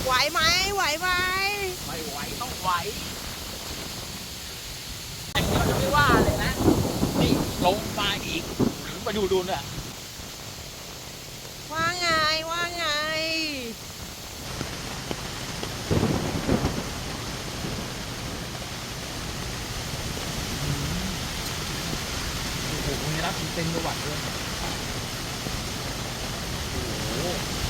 ไหวไหมไหวไหมไม่ไหวต้องไหวแต่เราจะไม่ว่าเลยนะนี่ลงมาอีกมาดูเนี่ยว่าไงว่าไงโอ้โหมีรับเต็มจังหวัดเลยโอ้โห